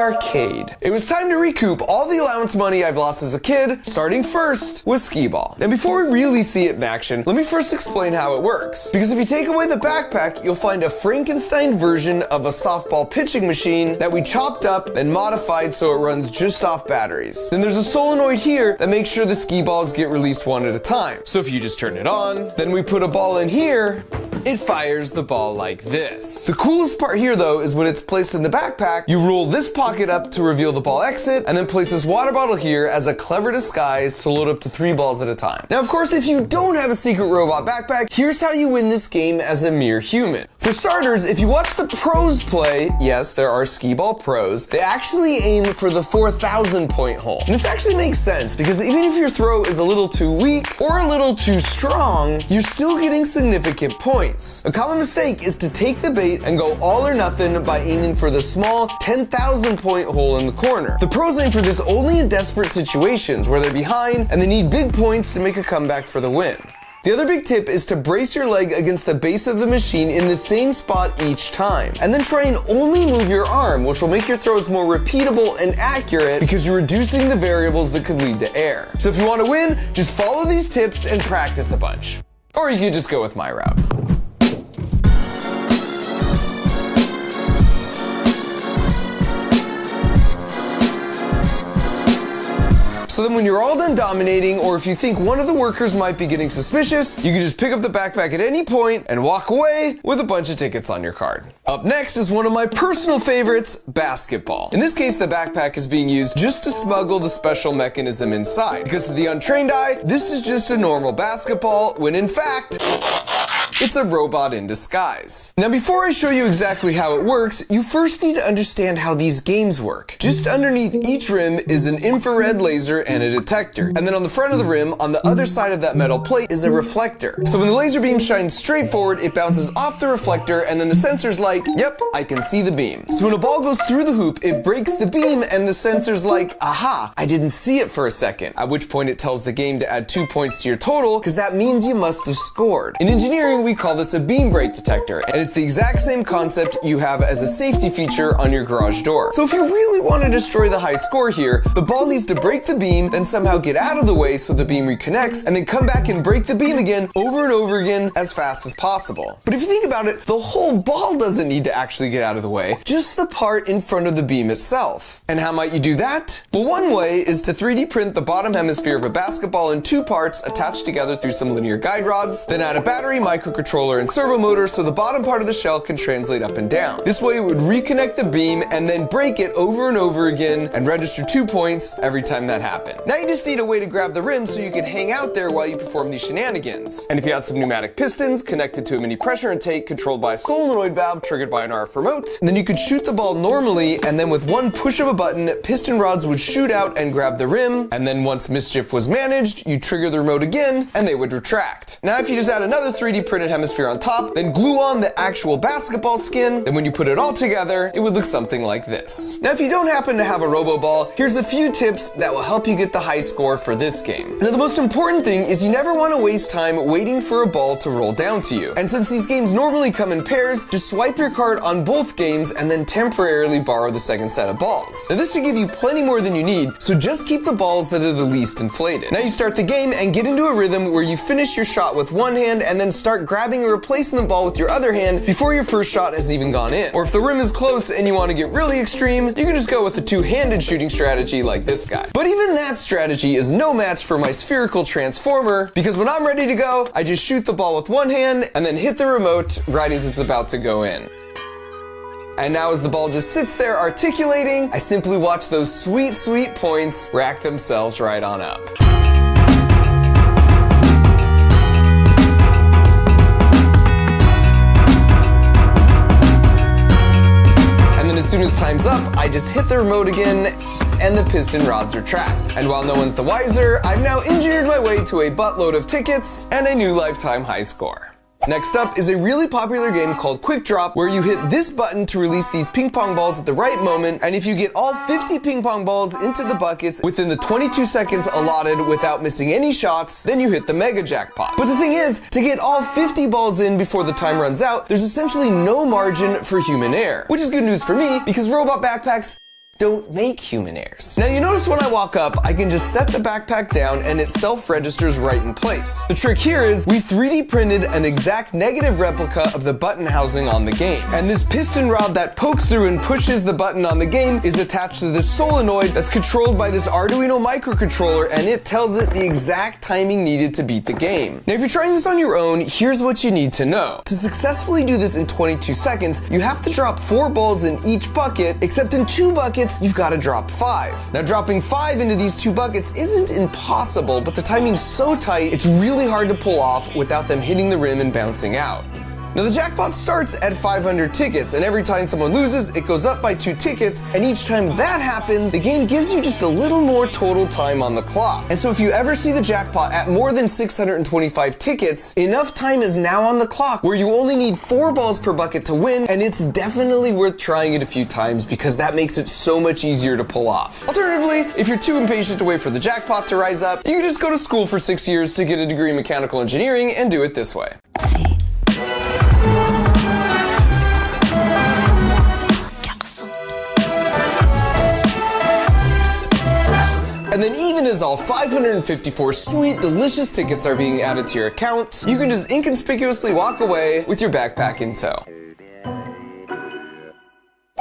arcade. It was time to recoup all the allowance money I've lost as a kid, starting first with skee-ball. And before we really see it in action, let me first explain how it works. Because if you take away the backpack, you'll find a Frankenstein version of a softball pitching machine that we chopped up and modified so it runs just off batteries. Then there's a solenoid here that makes sure the skee-balls get released one at a time. So if you just turn it on, then we put a ball in here, it fires the ball like this. The coolest part here though is when it's placed in the backpack, you roll this pocket up to reveal the ball exit and then place this water bottle here as a clever disguise to load up to 3 balls at a time. Now of course if you don't have a secret robot backpack, here's how you win this game as a mere human. For starters, if you watch the pros play, yes there are skee-ball pros, they actually aim for the 4,000 point hole. And this actually makes sense because even if your throw is a little too weak or a little too strong, you're still getting significant points. A common mistake is to take the bait and go all or nothing by aiming for the small 10,000 point hole in the corner. The pros aim for this only in desperate situations where they're behind and they need big points to make a comeback for the win. The other big tip is to brace your leg against the base of the machine in the same spot each time. And then try and only move your arm, which will make your throws more repeatable and accurate because you're reducing the variables that could lead to error. So if you want to win, just follow these tips and practice a bunch. Or you could just go with my route. So then when you're all done dominating, or if you think one of the workers might be getting suspicious, you can just pick up the backpack at any point and walk away with a bunch of tickets on your card. Up next is one of my personal favorites, basketball. In this case, the backpack is being used just to smuggle the special mechanism inside. Because to the untrained eye, this is just a normal basketball, when in fact, it's a robot in disguise. Now before I show you exactly how it works, you first need to understand how these games work. Just underneath each rim is an infrared laser and a detector. And then on the front of the rim, on the other side of that metal plate, is a reflector. So when the laser beam shines straight forward, it bounces off the reflector, and then the sensor's like, yep, I can see the beam. So when a ball goes through the hoop, it breaks the beam, and the sensor's like, aha, I didn't see it for a second. At which point it tells the game to add 2 points to your total, because that means you must have scored. In engineering, we call this a beam break detector, and it's the exact same concept you have as a safety feature on your garage door. So if you really want to destroy the high score here, the ball needs to break the beam, then somehow get out of the way so the beam reconnects, and then come back and break the beam again over and over again as fast as possible. But if you think about it, the whole ball doesn't need to actually get out of the way, just the part in front of the beam itself. And how might you do that? Well, one way is to 3D print the bottom hemisphere of a basketball in 2 parts attached together through some linear guide rods, then add a battery, microcontroller, and servo motor so the bottom part of the shell can translate up and down. This way it would reconnect the beam and then break it over and over again and register 2 points every time that happened. Now you just need a way to grab the rim so you can hang out there while you perform these shenanigans. And if you had some pneumatic pistons connected to a mini pressure intake controlled by a solenoid valve triggered by an RF remote, then you could shoot the ball normally, and then with one push of a button, piston rods would shoot out and grab the rim, and then once mischief was managed, you trigger the remote again, and they would retract. Now if you just add another 3D printed hemisphere on top, then glue on the actual basketball skin, then when you put it all together, it would look something like this. Now if you don't happen to have a robo ball, here's a few tips that will help you get the high score for this game. Now the most important thing is you never want to waste time waiting for a ball to roll down to you. And since these games normally come in pairs, just swipe your card on both games and then temporarily borrow the second set of balls. Now this should give you plenty more than you need, so just keep the balls that are the least inflated. Now you start the game and get into a rhythm where you finish your shot with one hand and then start grabbing and replacing the ball with your other hand before your first shot has even gone in. Or if the rim is close and you want to get really extreme, you can just go with a two-handed shooting strategy like this guy. But even that strategy is no match for my spherical transformer, because when I'm ready to go, I just shoot the ball with one hand and then hit the remote right as it's about to go in. And now as the ball just sits there articulating, I simply watch those sweet, sweet points rack themselves right on up. As soon as time's up, I just hit the remote again and the piston rods retract. And while no one's the wiser, I've now engineered my way to a buttload of tickets and a new lifetime high score. Next up is a really popular game called Quick Drop, where you hit this button to release these ping pong balls at the right moment, and if you get all 50 ping pong balls into the buckets within the 22 seconds allotted without missing any shots, then you hit the mega jackpot. But the thing is, to get all 50 balls in before the time runs out, there's essentially no margin for human error. Which is good news for me, because robot backpacks don't make human ears. Now you notice when I walk up, I can just set the backpack down and it self-registers right in place. The trick here is we 3D printed an exact negative replica of the button housing on the game. And this piston rod that pokes through and pushes the button on the game is attached to this solenoid that's controlled by this Arduino microcontroller, and it tells it the exact timing needed to beat the game. Now if you're trying this on your own, here's what you need to know. To successfully do this in 22 seconds, you have to drop 4 balls in each bucket, except in 2 buckets, you've got to drop 5. Now dropping 5 into these 2 buckets isn't impossible, but the timing's so tight, it's really hard to pull off without them hitting the rim and bouncing out. Now the jackpot starts at 500 tickets, and every time someone loses, it goes up by 2 tickets, and each time that happens, the game gives you just a little more total time on the clock. And so if you ever see the jackpot at more than 625 tickets, enough time is now on the clock where you only need 4 balls per bucket to win, and it's definitely worth trying it a few times because that makes it so much easier to pull off. Alternatively, if you're too impatient to wait for the jackpot to rise up, you can just go to school for 6 years to get a degree in mechanical engineering and do it this way. And then even as all 554 sweet, delicious tickets are being added to your account, you can just inconspicuously walk away with your backpack in tow.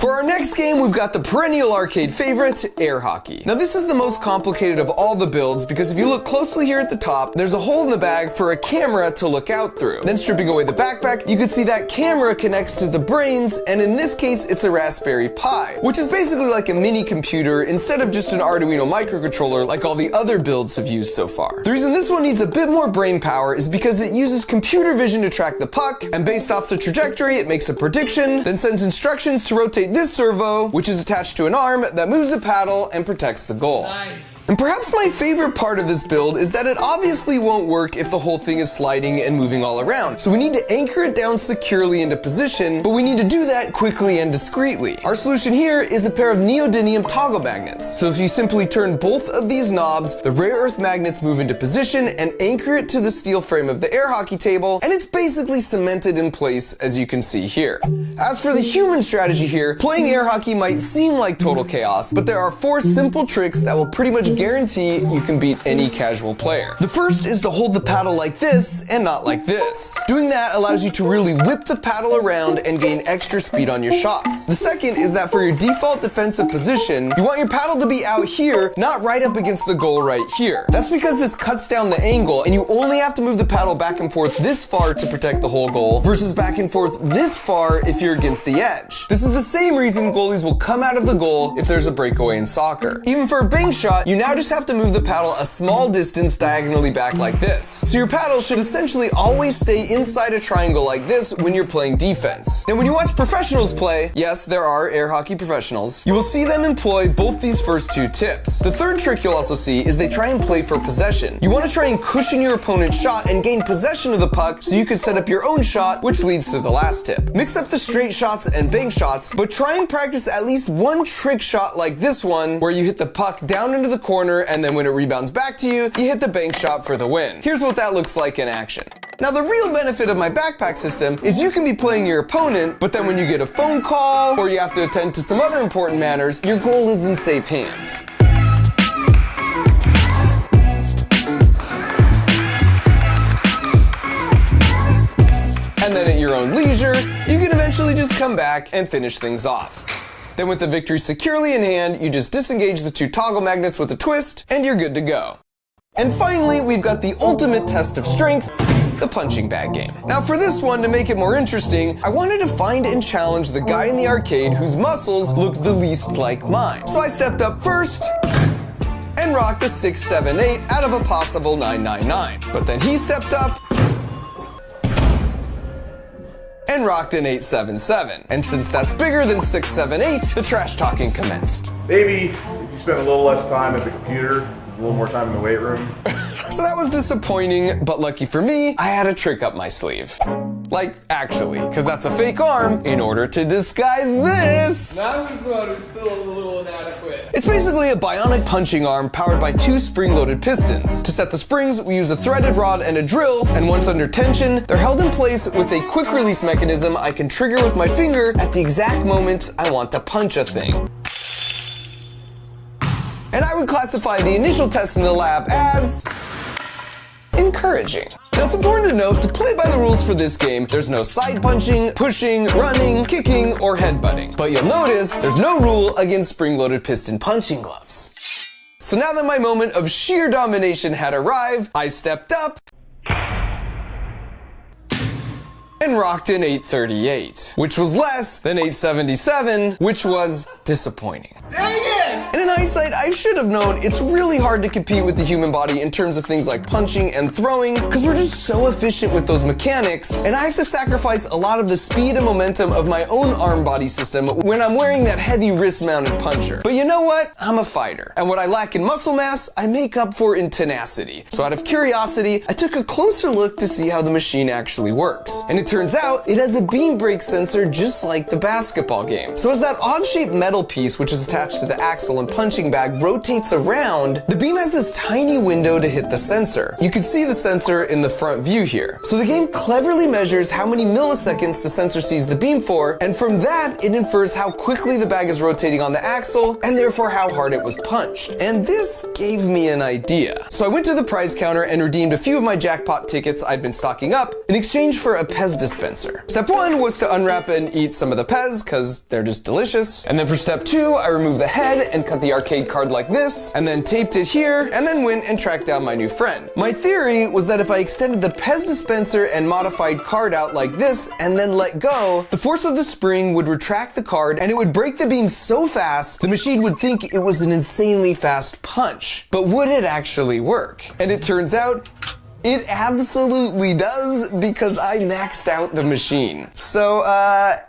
For our next game, we've got the perennial arcade favorite, air hockey. Now this is the most complicated of all the builds because if you look closely here at the top, there's a hole in the bag for a camera to look out through. Then stripping away the backpack, you can see that camera connects to the brains, and in this case, it's a Raspberry Pi, which is basically like a mini computer instead of just an Arduino microcontroller like all the other builds have used so far. The reason this one needs a bit more brain power is because it uses computer vision to track the puck, and based off the trajectory, it makes a prediction, then sends instructions to rotate this servo, which is attached to an arm that moves the paddle and protects the goal. Nice. And perhaps my favorite part of this build is that it obviously won't work if the whole thing is sliding and moving all around. So we need to anchor it down securely into position, but we need to do that quickly and discreetly. Our solution here is a pair of neodymium toggle magnets. So if you simply turn both of these knobs, the rare earth magnets move into position and anchor it to the steel frame of the air hockey table, and it's basically cemented in place as you can see here. As for the human strategy here, playing air hockey might seem like total chaos, but there are 4 simple tricks that will pretty much guarantee you can beat any casual player. The first is to hold the paddle like this and not like this. Doing that allows you to really whip the paddle around and gain extra speed on your shots. The second is that for your default defensive position, you want your paddle to be out here, not right up against the goal right here. That's because this cuts down the angle and you only have to move the paddle back and forth this far to protect the whole goal versus back and forth this far if you're against the edge. This is the same reason goalies will come out of the goal if there's a breakaway in soccer. Even for a bank shot, you now just have to move the paddle a small distance diagonally back like this. So your paddle should essentially always stay inside a triangle like this when you're playing defense. Now when you watch professionals play, yes, there are air hockey professionals, you will see them employ both these first 2 tips. The third trick you'll also see is they try and play for possession. You want to try and cushion your opponent's shot and gain possession of the puck so you can set up your own shot, which leads to the last tip. Mix up the straight shots and bank shots, but try and practice at least one trick shot like this one where you hit the puck down into the corner and then when it rebounds back to you, you hit the bank shot for the win. Here's what that looks like in action. Now the real benefit of my backpack system is you can be playing your opponent, but then when you get a phone call or you have to attend to some other important matters, your goal is in safe hands. And then at your own leisure, you can eventually just come back and finish things off. Then with the victory securely in hand, you just disengage the 2 toggle magnets with a twist, and you're good to go. And finally, we've got the ultimate test of strength, the punching bag game. Now for this one, to make it more interesting, I wanted to find and challenge the guy in the arcade whose muscles looked the least like mine. So I stepped up first, and rocked a 678 out of a possible 999. But then he stepped up, and rocked an 877. And since that's bigger than 678, the trash talking commenced. Maybe if you spent a little less time at the computer, a little more time in the weight room. So that was disappointing, but lucky for me, I had a trick up my sleeve. Like, actually, because that's a fake arm in order to disguise this. That was the one who's still a little inadequate. It's basically a bionic punching arm powered by 2 spring-loaded pistons. To set the springs, we use a threaded rod and a drill, and once under tension, they're held in place with a quick-release mechanism I can trigger with my finger at the exact moment I want to punch a thing. And I would classify the initial test in the lab as encouraging. Now it's important to note, to play by the rules for this game, there's no side punching, pushing, running, kicking, or headbutting. But you'll notice there's no rule against spring-loaded piston punching gloves. So now that my moment of sheer domination had arrived, I stepped up and rocked an 838, which was less than 877, which was disappointing. Dang it! And in hindsight, I should have known it's really hard to compete with the human body in terms of things like punching and throwing, because we're just so efficient with those mechanics, and I have to sacrifice a lot of the speed and momentum of my own arm body system when I'm wearing that heavy wrist-mounted puncher. But you know what? I'm a fighter, and what I lack in muscle mass, I make up for in tenacity. So out of curiosity, I took a closer look to see how the machine actually works. And it turns out it has a beam brake sensor just like the basketball game. So as that odd-shaped metal piece, which is attached to the axle and punching bag, rotates around, the beam has this tiny window to hit the sensor. You can see the sensor in the front view here. So the game cleverly measures how many milliseconds the sensor sees the beam for, and from that, it infers how quickly the bag is rotating on the axle, and therefore how hard it was punched. And this gave me an idea. So I went to the prize counter and redeemed a few of my jackpot tickets I'd been stocking up in exchange for a Pez dispenser. Step 1 was to unwrap and eat some of the Pez, because they're just delicious. And then for step 2, I removed the head and cut the arcade card like this, and then taped it here, and then went and tracked down my new friend. My theory was that if I extended the Pez dispenser and modified card out like this, and then let go, the force of the spring would retract the card, and it would break the beam so fast, the machine would think it was an insanely fast punch. But would it actually work? And it turns out, it absolutely does, because I maxed out the machine. So,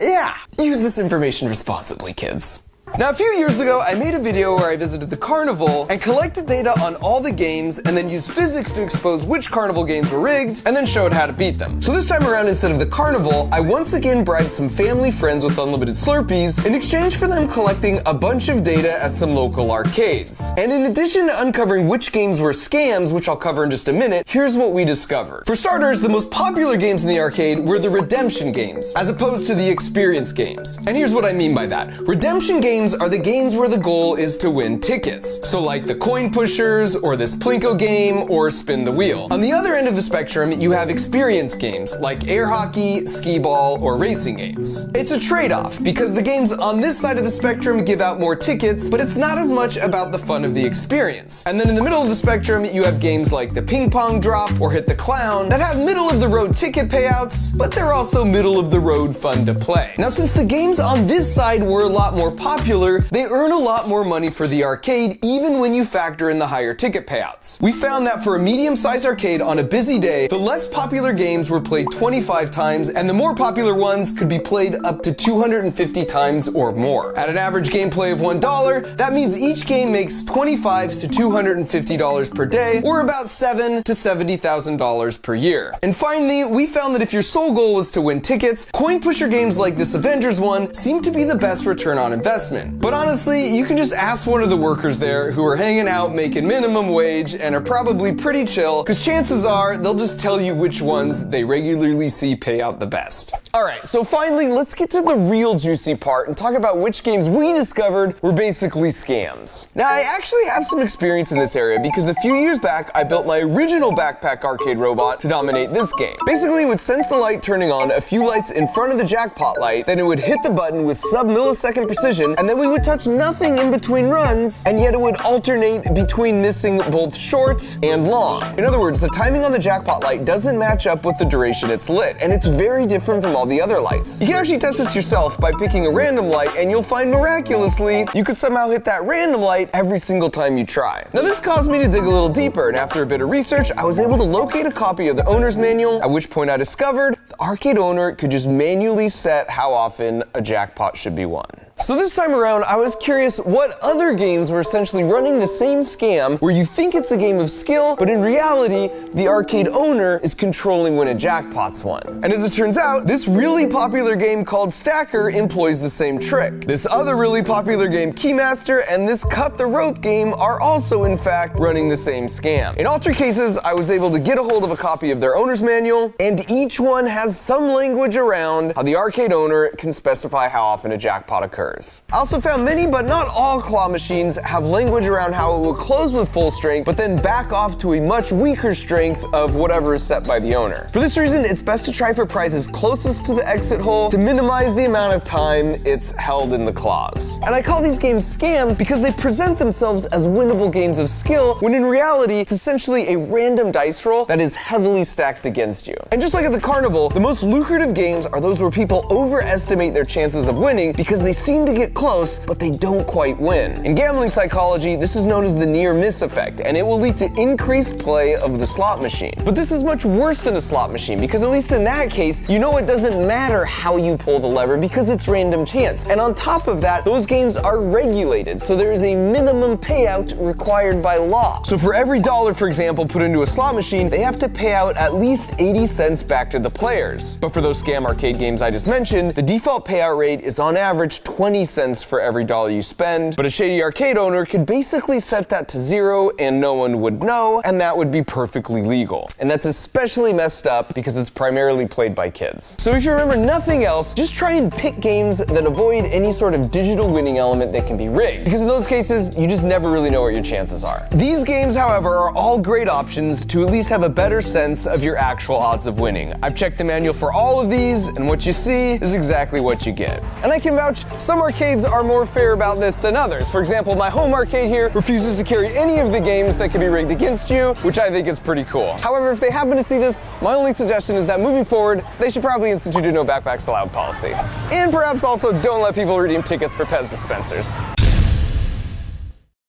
yeah, use this information responsibly, kids. Now, a few years ago, I made a video where I visited the carnival and collected data on all the games and then used physics to expose which carnival games were rigged and then showed how to beat them. So this time around, instead of the carnival, I once again bribed some family friends with unlimited Slurpees in exchange for them collecting a bunch of data at some local arcades. And in addition to uncovering which games were scams, which I'll cover in just a minute, here's what we discovered. For starters, the most popular games in the arcade were the redemption games, as opposed to the experience games. And here's what I mean by that. Redemption games are the games where the goal is to win tickets. So like the coin pushers, or this Plinko game, or spin the wheel. On the other end of the spectrum, you have experience games like air hockey, skee ball, or racing games. It's a trade-off, because the games on this side of the spectrum give out more tickets, but it's not as much about the fun of the experience. And then in the middle of the spectrum, you have games like the ping pong drop or hit the clown that have middle of the road ticket payouts, but they're also middle of the road fun to play. Now, since the games on this side were a lot more popular, they earn a lot more money for the arcade even when you factor in the higher ticket payouts. We found that for a medium-sized arcade on a busy day, the less popular games were played 25 times and the more popular ones could be played up to 250 times or more. At an average gameplay of $1, that means each game makes $25 to $250 per day, or about $7,000 to $70,000 per year. And finally, we found that if your sole goal was to win tickets, coin pusher games like this Avengers one seemed to be the best return on investment. But honestly, you can just ask one of the workers there who are hanging out making minimum wage and are probably pretty chill, because chances are they'll just tell you which ones they regularly see pay out the best. Alright, so finally, let's get to the real juicy part and talk about which games we discovered were basically scams. Now, I actually have some experience in this area because a few years back, I built my original backpack arcade robot to dominate this game. Basically, it would sense the light turning on a few lights in front of the jackpot light, then it would hit the button with sub-millisecond precision, and then we would touch nothing in between runs, and yet it would alternate between missing both short and long. In other words, the timing on the jackpot light doesn't match up with the duration it's lit, and it's very different from all the other lights. You can actually test this yourself by picking a random light, and you'll find miraculously, you could somehow hit that random light every single time you try. Now this caused me to dig a little deeper, and after a bit of research, I was able to locate a copy of the owner's manual, at which point I discovered the arcade owner could just manually set how often a jackpot should be won. So this time around, I was curious what other games were essentially running the same scam where you think it's a game of skill, but in reality, the arcade owner is controlling when a jackpot's won. And as it turns out, this really popular game called Stacker employs the same trick. This other really popular game, Keymaster, and this Cut the Rope game are also, in fact, running the same scam. In all three cases, I was able to get a hold of a copy of their owner's manual, and each one has some language around how the arcade owner can specify how often a jackpot occurs. occurs. I also found many, but not all claw machines have language around how it will close with full strength, but then back off to a much weaker strength of whatever is set by the owner. For this reason, it's best to try for prizes closest to the exit hole to minimize the amount of time it's held in the claws. And I call these games scams because they present themselves as winnable games of skill, when in reality, it's essentially a random dice roll that is heavily stacked against you. And just like at the carnival, the most lucrative games are those where people overestimate their chances of winning because they seem to get close, but they don't quite win. In gambling psychology, this is known as the near miss effect, and it will lead to increased play of the slot machine. But this is much worse than a slot machine, because at least in that case, you know it doesn't matter how you pull the lever because it's random chance. And on top of that, those games are regulated, so there is a minimum payout required by law. So for every dollar, for example, put into a slot machine, they have to pay out at least 80 cents back to the players. But for those scam arcade games I just mentioned, the default payout rate is on average 20 cents for every dollar you spend, but a shady arcade owner could basically set that to 0 and no one would know, and that would be perfectly legal. And that's especially messed up because it's primarily played by kids. So if you remember nothing else, just try and pick games that avoid any sort of digital winning element that can be rigged, because in those cases, you just never really know what your chances are. These games, however, are all great options to at least have a better sense of your actual odds of winning. I've checked the manual for all of these, and what you see is exactly what you get. And I can vouch, some arcades are more fair about this than others. For example, my home arcade here refuses to carry any of the games that can be rigged against you, which I think is pretty cool. However, if they happen to see this, my only suggestion is that moving forward, they should probably institute a no backpacks allowed policy. And perhaps also don't let people redeem tickets for Pez dispensers.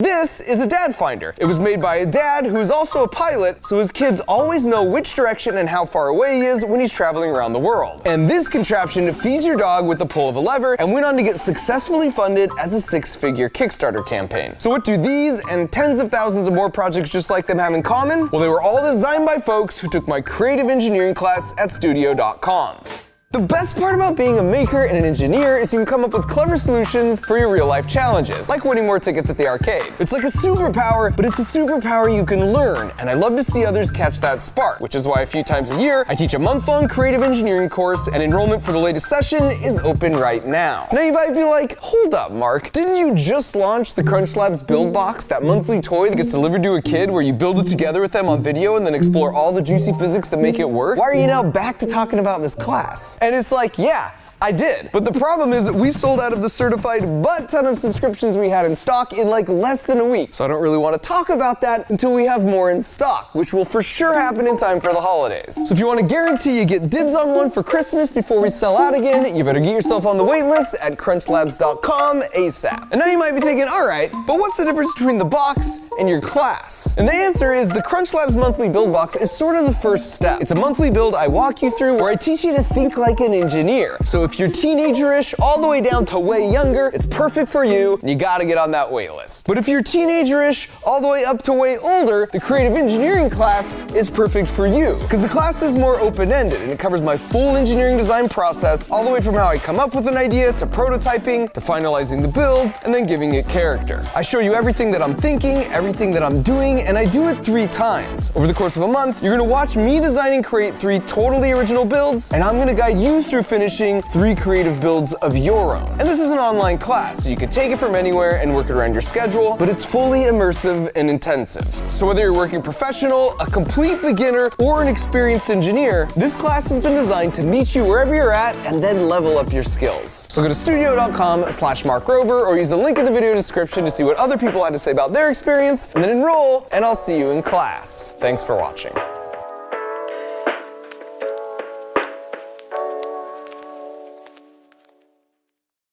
This is a dad finder. It was made by a dad who's also a pilot, so his kids always know which direction and how far away he is when he's traveling around the world. And this contraption feeds your dog with the pull of a lever and went on to get successfully funded as a 6-figure Kickstarter campaign. So what do these and tens of thousands of more projects just like them have in common? Well, they were all designed by folks who took my creative engineering class at studio.com. The best part about being a maker and an engineer is you can come up with clever solutions for your real-life challenges, like winning more tickets at the arcade. It's like a superpower, but it's a superpower you can learn, and I love to see others catch that spark, which is why a few times a year, I teach a month-long creative engineering course, and enrollment for the latest session is open right now. Now you might be like, hold up, Mark, didn't you just launch the CrunchLabs Build Box, that monthly toy that gets delivered to a kid where you build it together with them on video and then explore all the juicy physics that make it work? Why are you now back to talking about this class? And it's like, yeah, I did. But the problem is that we sold out of the certified butt ton of subscriptions we had in stock in like less than a week. So I don't really want to talk about that until we have more in stock, which will for sure happen in time for the holidays. So if you want to guarantee you get dibs on one for Christmas before we sell out again, you better get yourself on the wait list at CrunchLabs.com ASAP. And now you might be thinking, all right, but what's the difference between the box and your class? And the answer is the CrunchLabs monthly build box is sort of the first step. It's a monthly build I walk you through where I teach you to think like an engineer. So if you're teenager-ish all the way down to way younger, it's perfect for you, and you gotta get on that wait list. But if you're teenager-ish all the way up to way older, the creative engineering class is perfect for you, because the class is more open-ended, and it covers my full engineering design process, all the way from how I come up with an idea, to prototyping, to finalizing the build, and then giving it character. I show you everything that I'm thinking, everything that I'm doing, and I do it 3 times. Over the course of a month, you're gonna watch me design and create 3 totally original builds, and I'm gonna guide you through finishing 3 creative builds of your own. And this is an online class, so you can take it from anywhere and work it around your schedule, but it's fully immersive and intensive. So whether you're working professional, a complete beginner, or an experienced engineer, this class has been designed to meet you wherever you're at and then level up your skills. So go to studio.com/MarkRober or use the link in the video description to see what other people had to say about their experience, and then enroll, and I'll see you in class. Thanks for watching.